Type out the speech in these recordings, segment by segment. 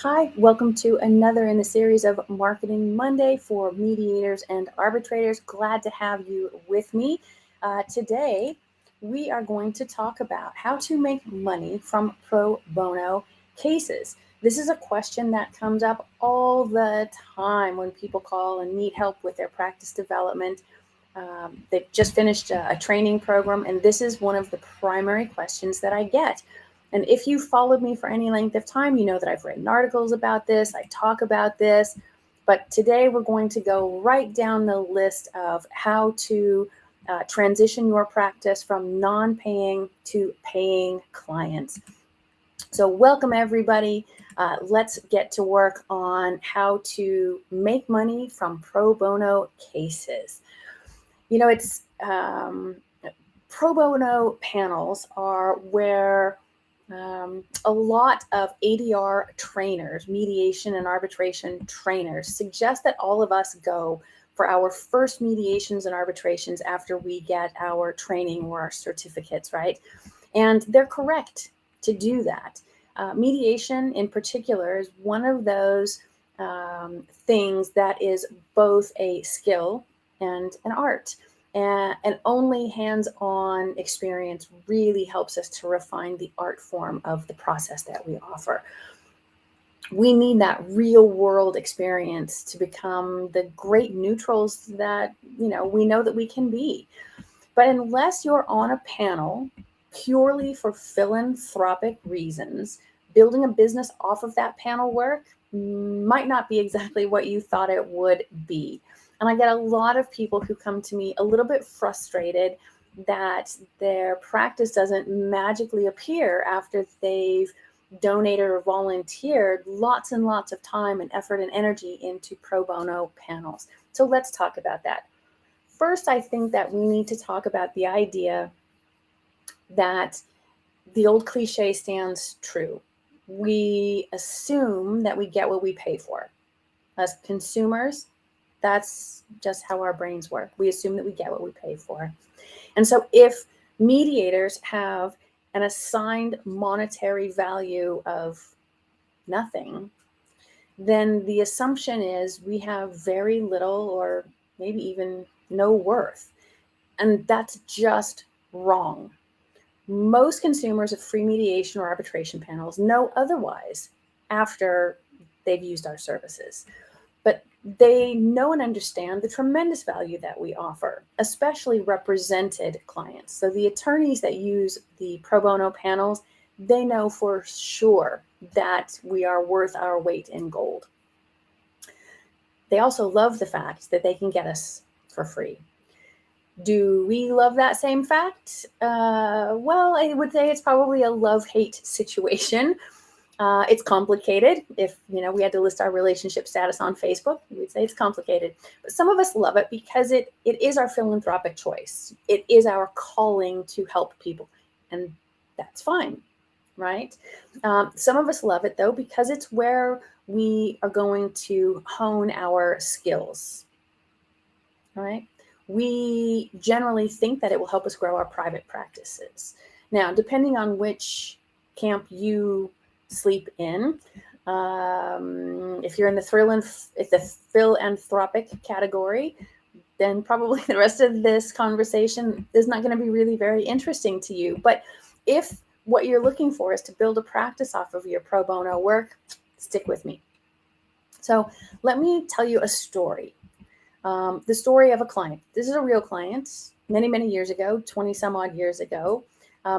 Hi, welcome to another in the series of Marketing Monday for mediators and arbitrators. Glad to have you with me. Today, we are going to talk about how to make money from pro bono cases. This is a question that comes up all the time when people call and need help with their practice development. They've just finished a training program, and this is one of the primary questions that I get. And if you followed me for any length of time, you know that I've written articles about this, I talk about this, but today we're going to go right down the list of how to transition your practice from non-paying to paying clients. So welcome everybody. Let's get to work on how to make money from pro bono cases. You know, it's pro bono panels are where a lot of ADR trainers, mediation and arbitration trainers, suggest that all of us go for our first mediations and arbitrations after we get our training or our certificates, right? And they're correct to do that. Mediation in particular is one of those things that is both a skill and an art. And only hands-on experience really helps us to refine the art form of the process that we offer. We need that real world experience to become the great neutrals that, we know that we can be. But unless you're on a panel purely for philanthropic reasons, building a business off of that panel work might not be exactly what you thought it would be. And I get a lot of people who come to me a little bit frustrated that their practice doesn't magically appear after they've donated or volunteered lots and lots of time and effort and energy into pro bono panels. So let's talk about that. First, I think that we need to talk about the idea that the old cliche stands true. We assume that we get what we pay for. As consumers, that's just how our brains work. We assume that we get what we pay for. And so if mediators have an assigned monetary value of nothing, then the assumption is we have very little or maybe even no worth. And that's just wrong. Most consumers of free mediation or arbitration panels know otherwise after they've used our services. But they know and understand the tremendous value that we offer, especially represented clients. So the attorneys that use the pro bono panels, they know for sure that we are worth our weight in gold. They also love the fact that they can get us for free. Do we love that same fact? Well, I would say it's probably a love-hate situation. It's complicated. If we had to list our relationship status on Facebook, we'd say it's complicated. But some of us love it because it is our philanthropic choice. It is our calling to help people, and that's fine, right? Some of us love it though because it's where we are going to hone our skills. All right. We generally think that it will help us grow our private practices. Now, depending on which camp you sleep in, if you're in the philanthropic category, then probably the rest of this conversation is not going to be really very interesting to you. But if what you're looking for is to build a practice off of your pro bono work, stick with me. So let me tell you a story. The story of a client. This is a real client. Many, many years ago, 20 some odd years ago,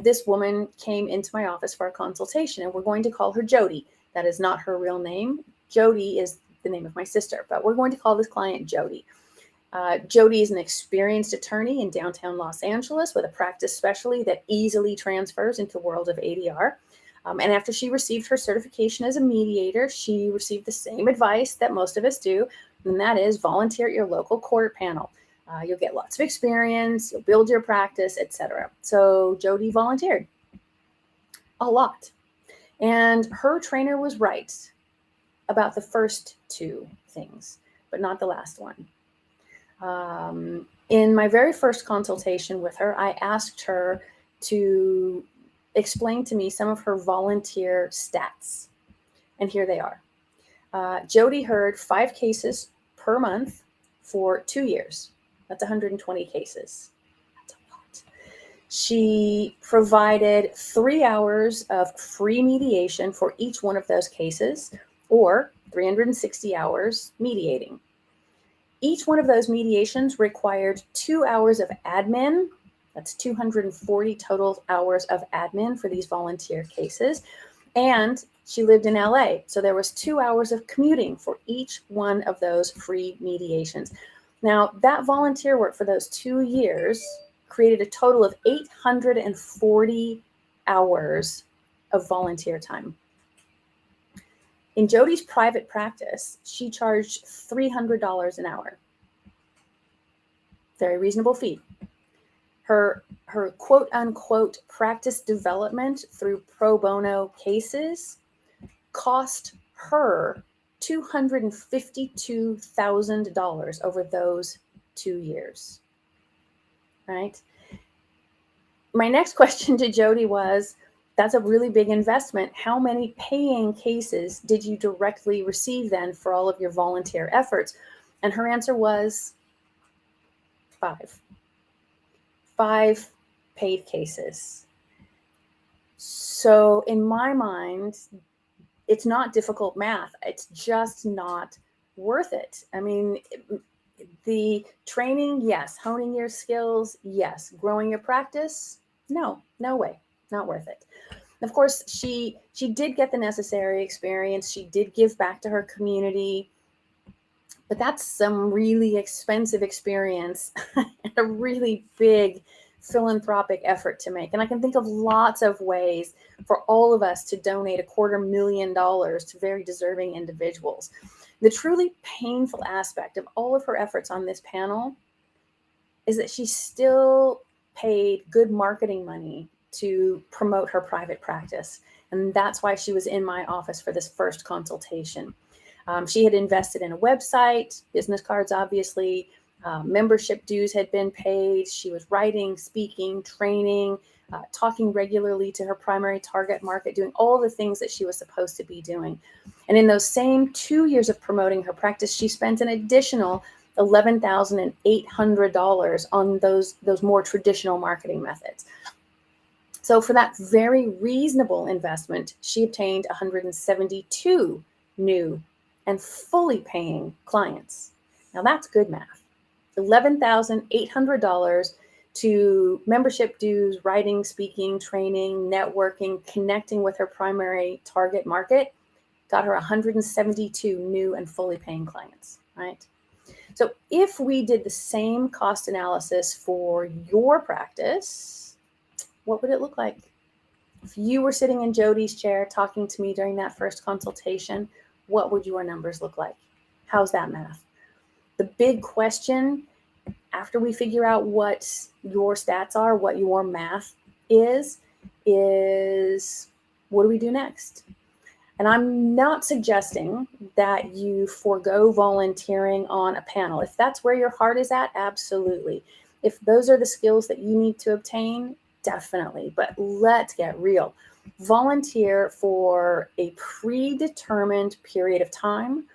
this woman came into my office for a consultation, and we're going to call her Jody. That is not her real name. Jody is the name of my sister, but we're going to call this client Jody. Jody is an experienced attorney in downtown Los Angeles with a practice specialty that easily transfers into the world of ADR. And after she received her certification as a mediator, she received the same advice that most of us do, and that is volunteer at your local court panel. You'll get lots of experience, you'll build your practice, etc. So Jody volunteered a lot. And her trainer was right about the first two things, but not the last one. In my very first consultation with her, I asked her to explain to me some of her volunteer stats. And here they are. Jody heard 5 cases per month for 2 years. That's 120 cases. That's a lot. She provided 3 hours of free mediation for each one of those cases, or 360 hours mediating. Each one of those mediations required 2 hours of admin. That's 240 total hours of admin for these volunteer cases. And she lived in LA, so there was 2 hours of commuting for each one of those free mediations. Now, that volunteer work for those 2 years created a total of 840 hours of volunteer time. In Jody's private practice, she charged $300 an hour. Very reasonable fee. Her quote unquote practice development through pro bono cases cost her $252,000 over those 2 years, right? My next question to Jody was, that's a really big investment. How many paying cases did you directly receive then for all of your volunteer efforts? And her answer was 5. 5 paid cases. So in my mind, it's not difficult math. It's just not worth it. I mean, the training, yes. Honing your skills, yes. Growing your practice, no way, not worth it. Of course, she did get the necessary experience. She did give back to her community, but that's some really expensive experience and a really big philanthropic effort to make. And I can think of lots of ways for all of us to donate $250,000 to very deserving individuals. The truly painful aspect of all of her efforts on this panel is that she still paid good marketing money to promote her private practice. And that's why she was in my office for this first consultation. She had invested in a website, business cards, obviously, membership dues had been paid. She was writing, speaking, training, talking regularly to her primary target market, doing all the things that she was supposed to be doing. And in those same 2 years of promoting her practice, she spent an additional $11,800 on those more traditional marketing methods. So for that very reasonable investment, she obtained 172 new and fully paying clients. Now that's good math. $11,800 to membership dues, writing, speaking, training, networking, connecting with her primary target market, got her 172 new and fully paying clients, right? So if we did the same cost analysis for your practice, what would it look like? If you were sitting in Jody's chair talking to me during that first consultation, what would your numbers look like? How's that math? The big question after we figure out what your stats are, what your math is what do we do next? And I'm not suggesting that you forego volunteering on a panel. If that's where your heart is at, absolutely. If those are the skills that you need to obtain, definitely. But let's get real. Volunteer for a predetermined period of time.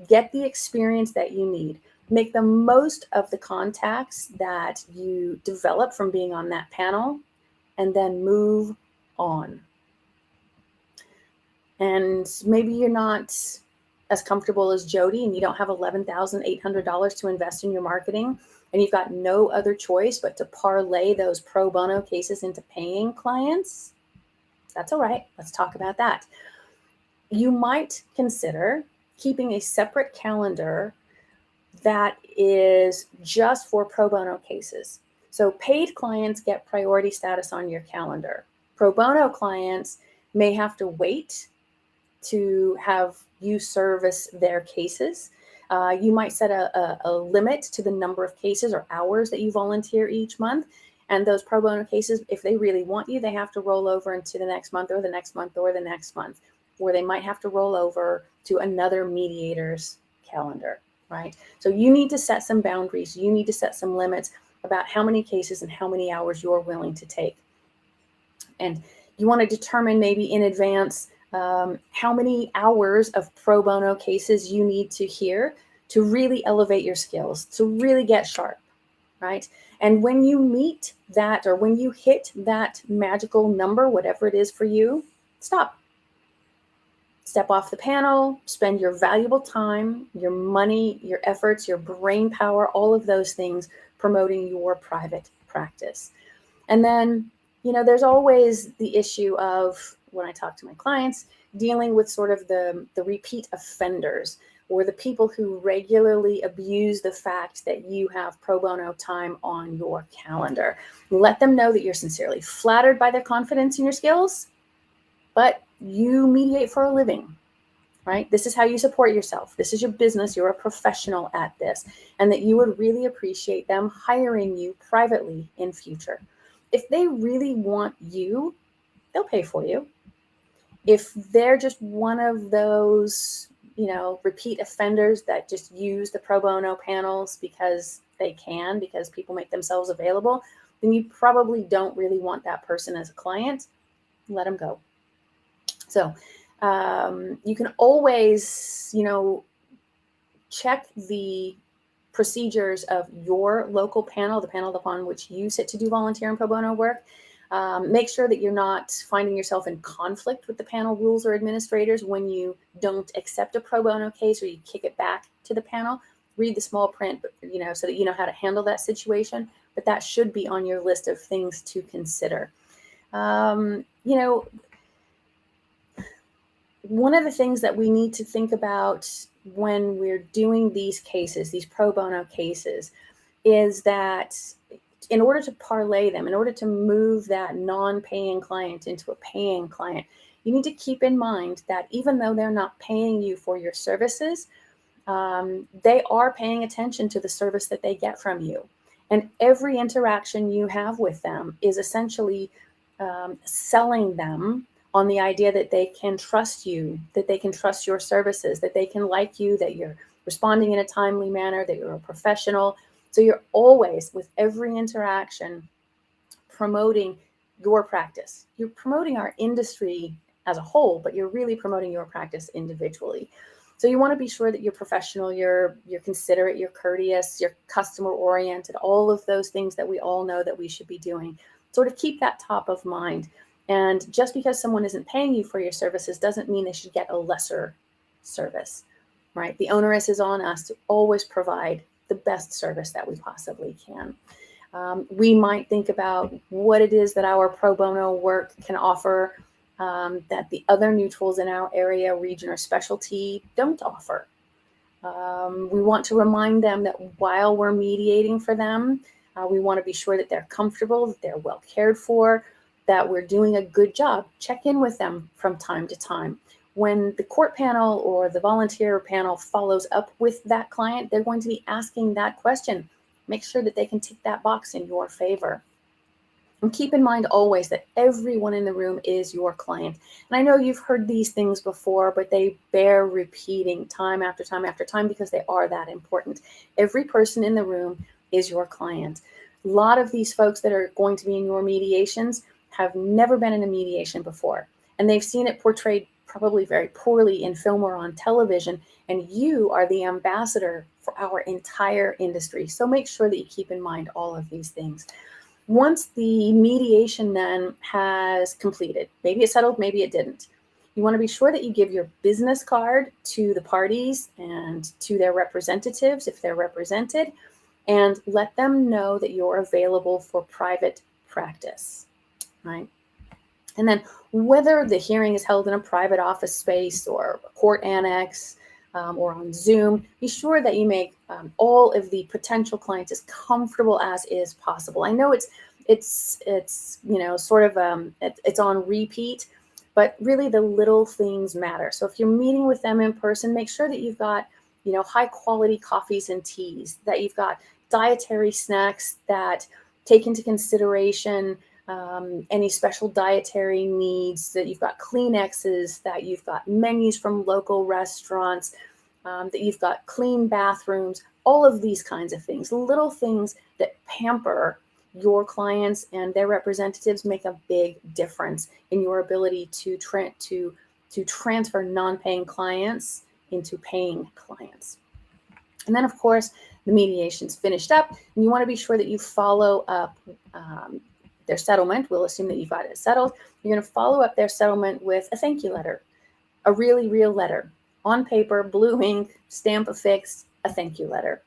Get the experience that you need. Make the most of the contacts that you develop from being on that panel, and then move on. And maybe you're not as comfortable as Jody and you don't have $11,800 to invest in your marketing, and you've got no other choice but to parlay those pro bono cases into paying clients. That's all right. Let's talk about that. You might consider keeping a separate calendar that is just for pro bono cases. So paid clients get priority status on your calendar. Pro bono clients may have to wait to have you service their cases. You might set a limit to the number of cases or hours that you volunteer each month. And those pro bono cases, if they really want you, they have to roll over into the next month or the next month or the next month, or they might have to roll over to another mediator's calendar, right? So you need to set some boundaries. You need to set some limits about how many cases and how many hours you're willing to take. And you want to determine maybe in advance how many hours of pro bono cases you need to hear to really elevate your skills, to really get sharp, right? And when you meet that, or when you hit that magical number, whatever it is for you, stop. Step off the panel, spend your valuable time, your money, your efforts, your brain power, all of those things promoting your private practice. And then, there's always the issue of, when I talk to my clients, dealing with sort of the repeat offenders, or the people who regularly abuse the fact that you have pro bono time on your calendar. Let them know that you're sincerely flattered by their confidence in your skills, but you mediate for a living, right? This is how you support yourself. This is your business. You're a professional at this, and that you would really appreciate them hiring you privately in future. If they really want you, they'll pay for you. If they're just one of those, repeat offenders that just use the pro bono panels because they can, because people make themselves available, then you probably don't really want that person as a client. Let them go. So you can always, check the procedures of your local panel, the panel upon which you sit to do volunteer and pro bono work. Make sure that you're not finding yourself in conflict with the panel rules or administrators when you don't accept a pro bono case, or you kick it back to the panel. Read the small print, so that you know how to handle that situation. But that should be on your list of things to consider. One of the things that we need to think about when we're doing these cases, these pro bono cases, is that in order to parlay them, in order to move that non-paying client into a paying client, you need to keep in mind that even though they're not paying you for your services, they are paying attention to the service that they get from you. And every interaction you have with them is essentially selling them on the idea that they can trust you, that they can trust your services, that they can like you, that you're responding in a timely manner, that you're a professional. So you're always, with every interaction, promoting your practice. You're promoting our industry as a whole, but you're really promoting your practice individually. So you want to be sure that you're professional, you're considerate, you're courteous, you're customer oriented, all of those things that we all know that we should be doing. Sort of keep that top of mind. And just because someone isn't paying you for your services doesn't mean they should get a lesser service, right? The onus is on us to always provide the best service that we possibly can. We might think about what it is that our pro bono work can offer that the other neutrals in our area, region, or specialty don't offer. We want to remind them that while we're mediating for them, we want to be sure that they're comfortable, that they're well cared for, that we're doing a good job. Check in with them from time to time. When the court panel or the volunteer panel follows up with that client, they're going to be asking that question. Make sure that they can tick that box in your favor. And keep in mind always that everyone in the room is your client. And I know you've heard these things before, but they bear repeating time after time after time because they are that important. Every person in the room is your client. A lot of these folks that are going to be in your mediations have never been in a mediation before, and they've seen it portrayed probably very poorly in film or on television, and you are the ambassador for our entire industry. So make sure that you keep in mind all of these things. Once the mediation then has completed, maybe it settled, maybe it didn't, you want to be sure that you give your business card to the parties and to their representatives if they're represented, and let them know that you're available for private practice. Right? And then whether the hearing is held in a private office space or a court annex or on Zoom, be sure that you make all of the potential clients as comfortable as is possible. I know it's on repeat, but really the little things matter. So if you're meeting with them in person, make sure that you've got high quality coffees and teas, that you've got dietary snacks that take into consideration any special dietary needs, that you've got Kleenexes, that you've got menus from local restaurants, that you've got clean bathrooms, all of these kinds of things. Little things that pamper your clients and their representatives make a big difference in your ability to to transfer non-paying clients into paying clients. And then, of course, the mediation's finished up, and you want to be sure that you follow up their settlement. We'll assume that you've got it settled. You're going to follow up their settlement with a thank you letter, a really real letter, on paper, blue ink, stamp affixed, a thank you letter.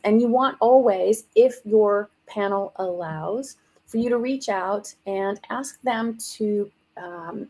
And you want always, if your panel allows, for you to reach out and ask them to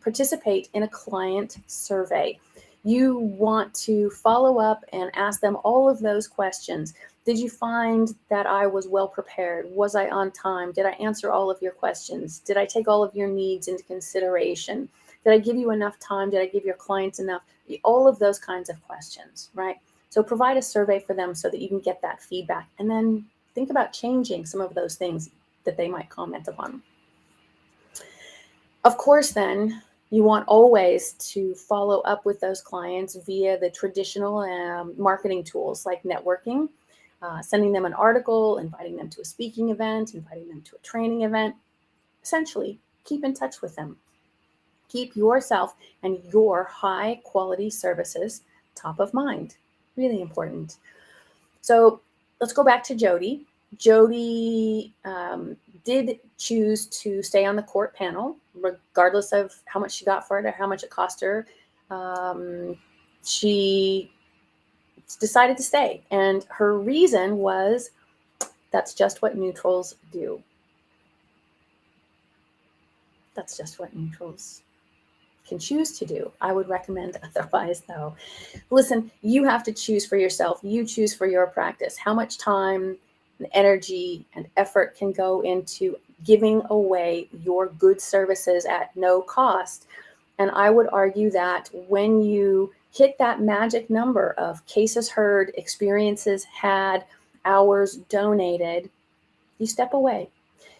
participate in a client survey. You want to follow up and ask them all of those questions. Did you find that I was well prepared? Was I on time? Did I answer all of your questions? Did I take all of your needs into consideration? Did I give you enough time? Did I give your clients enough? All of those kinds of questions, right? So provide a survey for them so that you can get that feedback, and then think about changing some of those things that they might comment upon. Of course, then, you want always to follow up with those clients via the traditional marketing tools like networking, sending them an article, inviting them to a speaking event, inviting them to a training event. Essentially, keep in touch with them. Keep yourself and your high quality services top of mind. Really important. So let's go back to Jody. Jody did choose to stay on the court panel, regardless of how much she got for it or how much it cost her. She decided to stay, and her reason was that's just what neutrals do. That's just what neutrals can choose to do. I would recommend otherwise, though. Listen, you have to choose for yourself. You choose for your practice how much time and energy and effort can go into giving away your good services at no cost. And I would argue that when you hit that magic number of cases heard, experiences had, hours donated, you step away.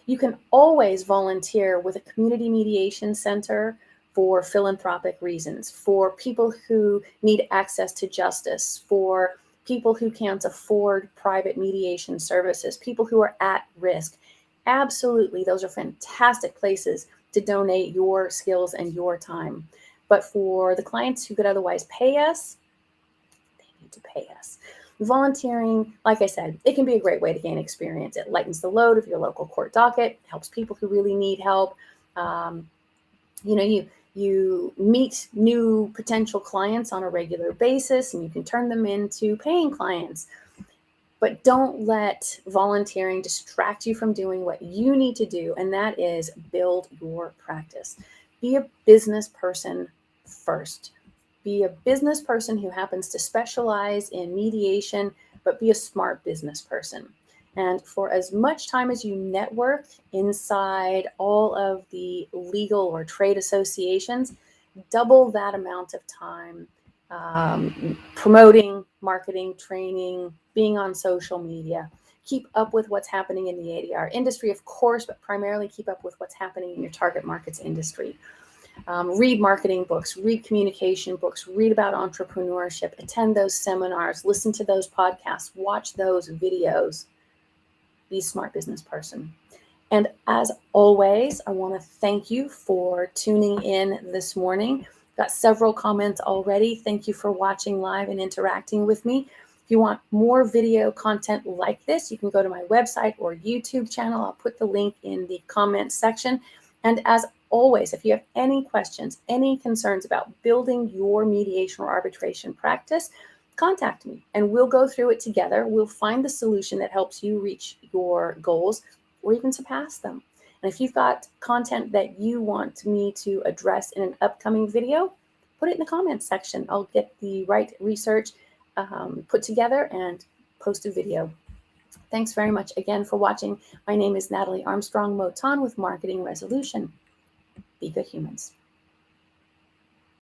You can always volunteer with a community mediation center for philanthropic reasons, for people who need access to justice, for people who can't afford private mediation services, people who are at risk. Absolutely, those are fantastic places to donate your skills and your time. But for the clients who could otherwise pay us, they need to pay us. Volunteering, like I said, it can be a great way to gain experience. It lightens the load of your local court docket, helps people who really need help. You meet new potential clients on a regular basis, and you can turn them into paying clients. But don't let volunteering distract you from doing what you need to do, and that is build your practice. Be a business person first. Be a business person who happens to specialize in mediation, but be a smart business person. And for as much time as you network inside all of the legal or trade associations, double that amount of time promoting, marketing, training, being on social media. Keep up with what's happening in the ADR industry, of course, but primarily keep up with what's happening in your target markets industry. Read marketing books, read communication books, read about entrepreneurship, attend those seminars, listen to those podcasts, watch those videos. Be a smart business person. And as always, I want to thank you for tuning in this morning. Got several comments already. Thank you for watching live and interacting with me. If you want more video content like this, you can go to my website or YouTube channel. I'll put the link in the comments section. And as always, if you have any questions, any concerns about building your mediation or arbitration practice, contact me and we'll go through it together. We'll find the solution that helps you reach your goals or even surpass them. And if you've got content that you want me to address in an upcoming video, put it in the comments section. I'll get the right research put together and post a video. Thanks very much again for watching. My name is Natalie Armstrong-Motin with Marketing Resolution. Be good humans.